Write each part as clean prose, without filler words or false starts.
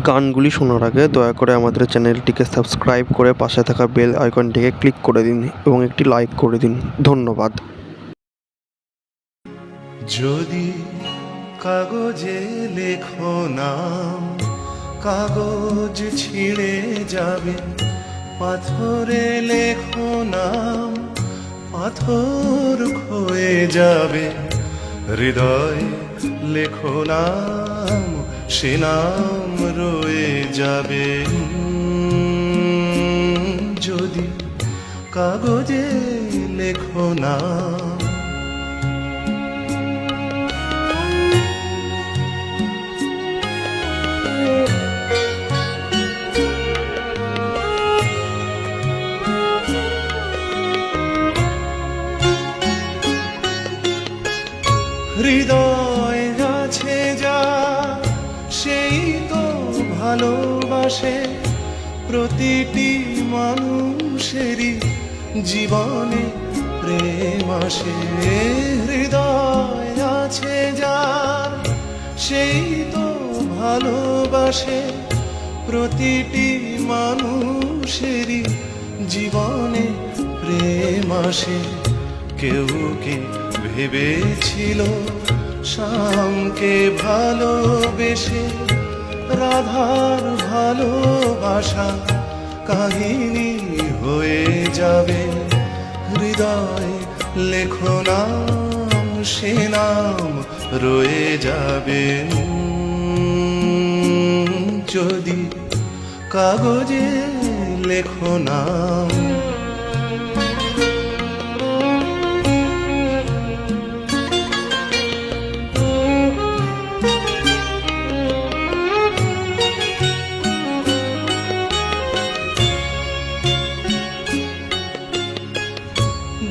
গানগুলি শোনার আগে দয়া করে আমাদের চ্যানেলটিকে সাবস্ক্রাইব করে পাশে থাকা বেল আইকনটিকে ক্লিক করে দিন এবং একটি লাইক করে দিন। ধন্যবাদ। যদি কাগজে লেখো নাম, কাগজ ছিঁড়ে যাবে। পাথরে লেখো নাম, পাথর ক্ষয়ে যাবে। হৃদয় লেখো নাম, সে নাম রয়ে যাবে। যদি কাগজে লেখো নাম। হৃদয় আছে যা, সেই তো ভালোবাসে। প্রতিটি মানুষেরই জীবনে প্রেম আসে। হৃদয় আছে যার, সেই তো ভালোবাসে। প্রতিটি মানুষেরই জীবনে প্রেম আসে। কেউ কি ভেবেছিল শ্যামকে ভালোবেসে রাধার ভালোবাসা কাহিনী হয়ে যাবে। হৃদয় লেখো নাম, সে নাম রয়ে যাবে। যদি কাগজে লেখো নাম।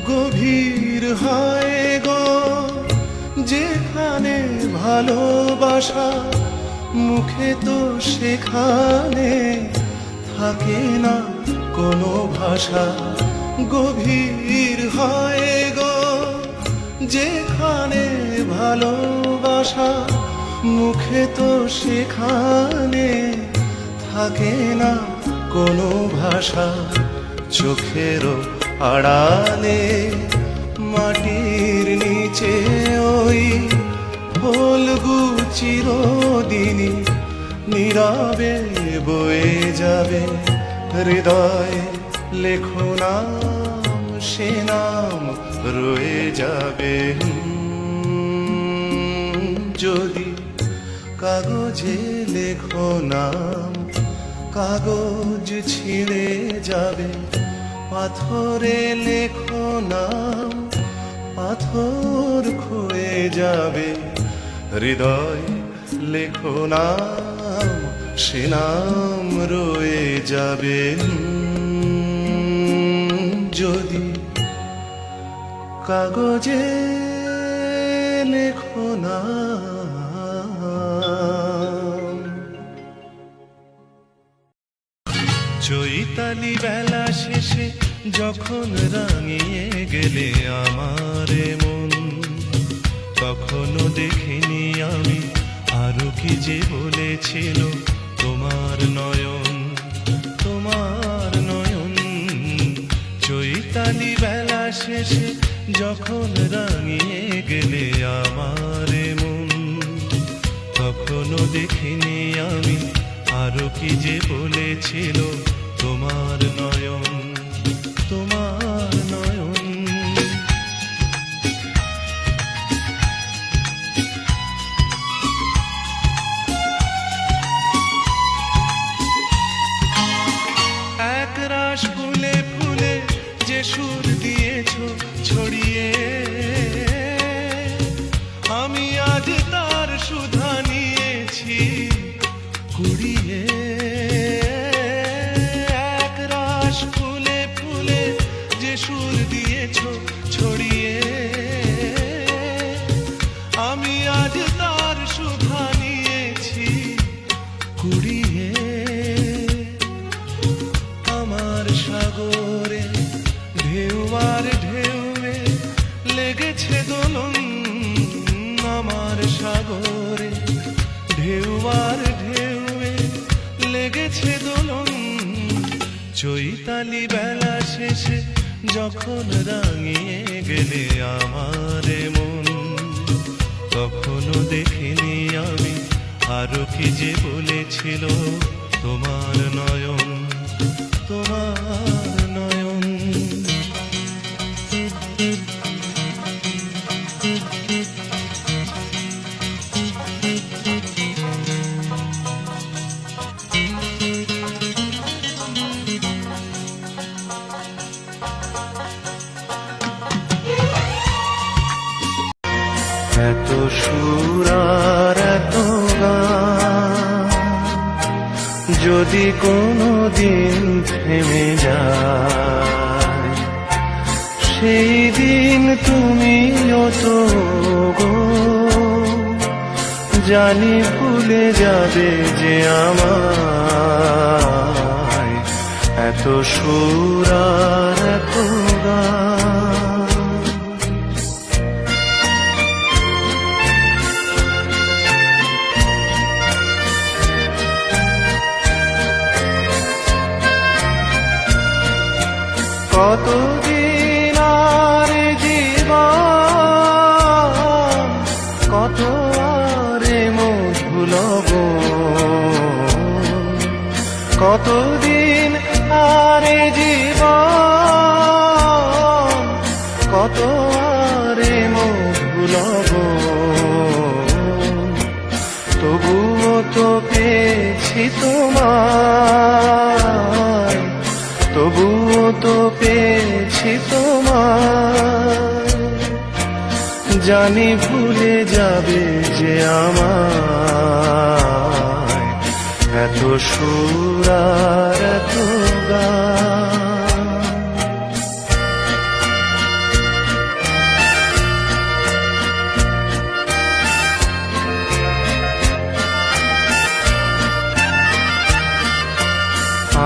গভীর হয় গো যেখানে ভালোবাসা, মুখে তো সেখানে থাকে না কোনো ভাষা। গভীর হয় গো যেখানে ভালোবাসা, মুখে তো সেখানে থাকে না কোনো ভাষা। চোখেরও আড়ালে মাটির নিচে ওই ফলগু চিরদিনই নীরবে বয়ে যাবে। হৃদয় লেখো নাম, সে নাম রয়ে যাবে। যদি কাগজে লেখো নাম, কাগজ ছিঁড়ে যাবে। পাথরে লেখো নাম, পাথর ক্ষয়ে যাবে। হৃদয় লেখো নাম, সে নাম রয়ে যাবে। যদি কাগজে লেখো নাম। চৈতালি বেলা শেষে যখন রাঙিয়ে গেলে আমার মন, তখনও দেখিনি আমি আরো কি যে বলেছিল তোমার নয়ন, তোমার নয়ন। চৈতালি বেলা শেষে যখন রাঙিয়ে গেলে আমার মন, তখনও দেখিনি আমি আরো কি যে বলেছিল তোমার নয়ন, তোমার নয়ন। একরাশ ফুলে ফুলে যে সুর দিয়েছ ছড়িয়ে, আমি আজ তার সুধা নিয়েছি কুড়িয়ে। একরাশ ফুলে ফুলে যে সুর দিয়েছ ছড়িয়ে, আমি আজ তার সুধা নিয়েছি কুড়িয়ে। আমার সাগরে ঢেউ আর ঢেউয়ে লেগেছে দোলন, আমার সাগরে ঢেউ আর ঢেউয়ে চৈতালি বেলা শেষে যখন রাঙিয়ে গেলে আমার মন, কখনো দেখিনি আমি আরো কি যে বলেছিল তোমার নয়ন, তোমার নয়ন। এত সুর আর এত গান যদি কোনো দিন থেমে যায়, সেই দিন তুমিও তো গো জানি ভুলে যাবে যে আমায়। এত সুর আর এত গান কতদিন আর জীবন, কত আরে মধুলব, কতদিন আরে জীবন, কত আরে মধুলব, তবুও তো পেয়েছি তোমায়, তবুও তো পেয়েছি তোমায়। জানি ভুলে যাবে যে আমায়। এত সুর আর এত গান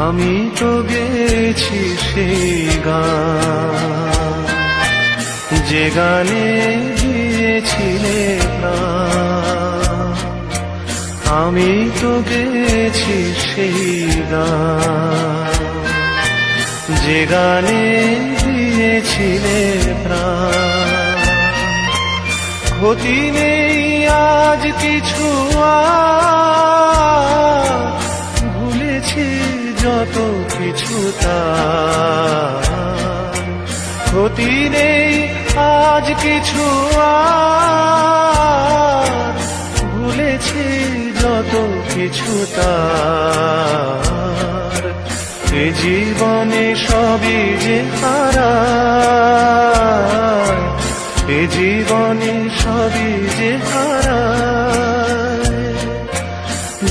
আমি তো গেছি সেই গান, যে গানে দিয়েছিলে প্রাণ। আমি তো গেছি সেই গান, যে গানে দিয়েছিলে প্রাণ। ক্ষতি নেই আজ কিছু আর, ভুলেছি যত কিছু তার। ক্ষতি নেই আজ কিছু আর, ভুলেছি যত কিছু তার। এ জীবনে সবই যে হারায়, এ জীবনে সবই যে হারায়।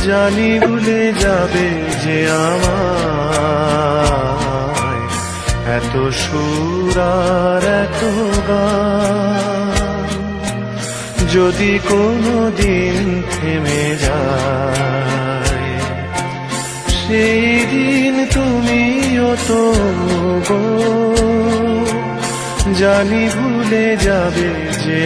জানি ভুলে যাবে যে আমায়। এত সুর আর এত গান যদি কোনো দিন থেমে যায়, সেই দিন তুমিও তো গো জানি ভুলে যাবে যে